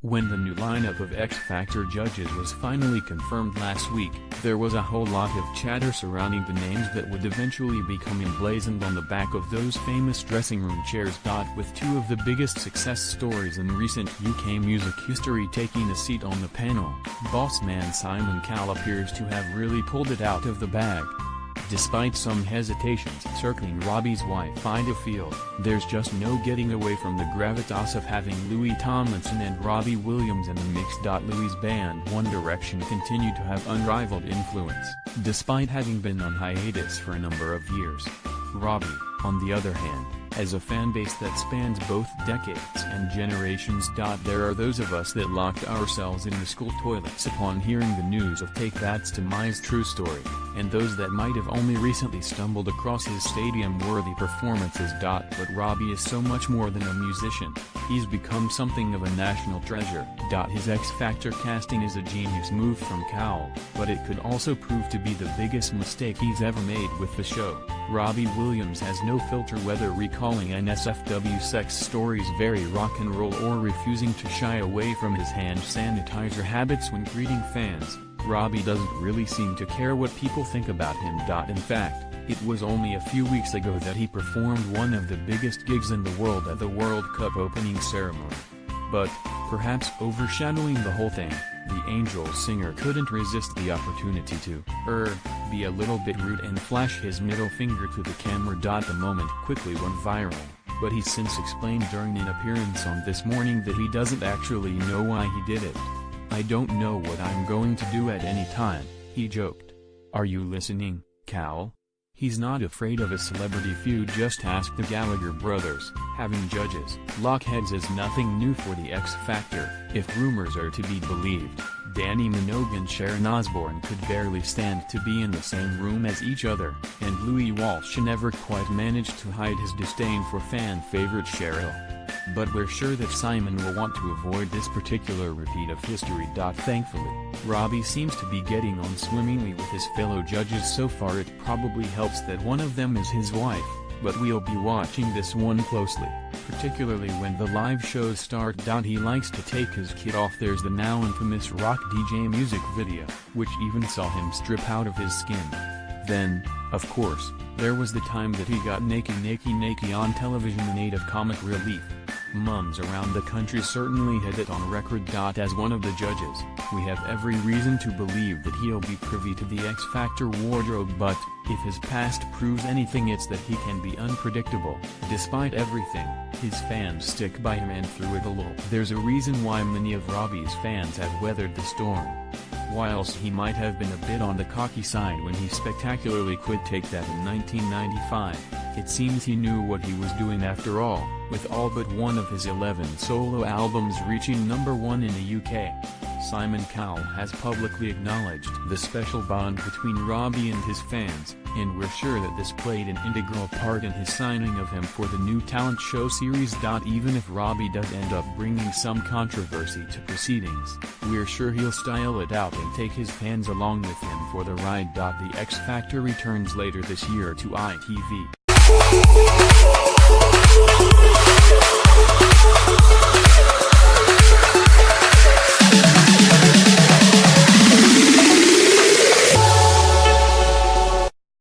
When the new lineup of X Factor judges was finally confirmed last week, there was a whole lot of chatter surrounding the names that would eventually become emblazoned on the back of those famous dressing room chairs. With two of the biggest success stories in recent UK music history taking a seat on the panel, boss man Simon Cowell appears to have really pulled it out of the bag. Despite some hesitations circling Robbie's wife Ida Field, there's just no getting away from the gravitas of having Louis Tomlinson and Robbie Williams in the mix. Louis' band One Direction continue to have unrivaled influence, despite having been on hiatus for a number of years. Robbie, on the other hand, has a fanbase that spans both decades and generations. There are those of us that locked ourselves in the school toilets upon hearing the news of Take That's Tommy's true story, and those that might have only recently stumbled across his stadium-worthy performances. But Robbie is so much more than a musician, he's become something of a national treasure. His X Factor casting is a genius move from Cowell, but it could also prove to be the biggest mistake he's ever made with the show. Robbie Williams has no filter, whether recalling NSFW sex stories very rock and roll or refusing to shy away from his hand sanitizer habits when greeting fans. Robbie doesn't really seem to care what people think about him. In fact, it was only a few weeks ago that he performed one of the biggest gigs in the world at the World Cup opening ceremony. But, perhaps overshadowing the whole thing, the Angel singer couldn't resist the opportunity to, be a little bit rude and flash his middle finger to the camera. The moment quickly went viral, but he's since explained during an appearance on This Morning that he doesn't actually know why he did it. "I don't know what I'm going to do at any time," he joked. Are you listening, Cowell? He's not afraid of a celebrity feud. Just ask the Gallagher brothers. Having judges lock heads is nothing new for the X Factor. If rumors are to be believed, Danny Minogue and Sharon Osbourne could barely stand to be in the same room as each other, and Louis Walsh never quite managed to hide his disdain for fan favorite Cheryl. But we're sure that Simon will want to avoid this particular repeat of history. Thankfully, Robbie seems to be getting on swimmingly with his fellow judges so far. It probably helps that one of them is his wife, but we'll be watching this one closely, particularly when the live shows start. He likes to take his kid off. There's the now infamous Rock DJ music video, which even saw him strip out of his skin. Then, of course, there was the time that he got naked on television in aid of comic relief. Mums around the country certainly had it on record. As one of the judges, we have every reason to believe that he'll be privy to the X Factor wardrobe, but if his past proves anything, it's that he can be unpredictable. Despite everything, his fans stick by him, and through it all, there's a reason why many of Robbie's fans have weathered the storm. Whilst he might have been a bit on the cocky side when he spectacularly quit Take That in 1995, it seems he knew what he was doing after all, with all but one of his 11 solo albums reaching #1 in the UK. Simon Cowell has publicly acknowledged the special bond between Robbie and his fans, and we're sure that this played an integral part in his signing of him for the new talent show series. Even if Robbie does end up bringing some controversy to proceedings, we're sure he'll style it out and take his fans along with him for the ride. The X Factor returns later this year to ITV.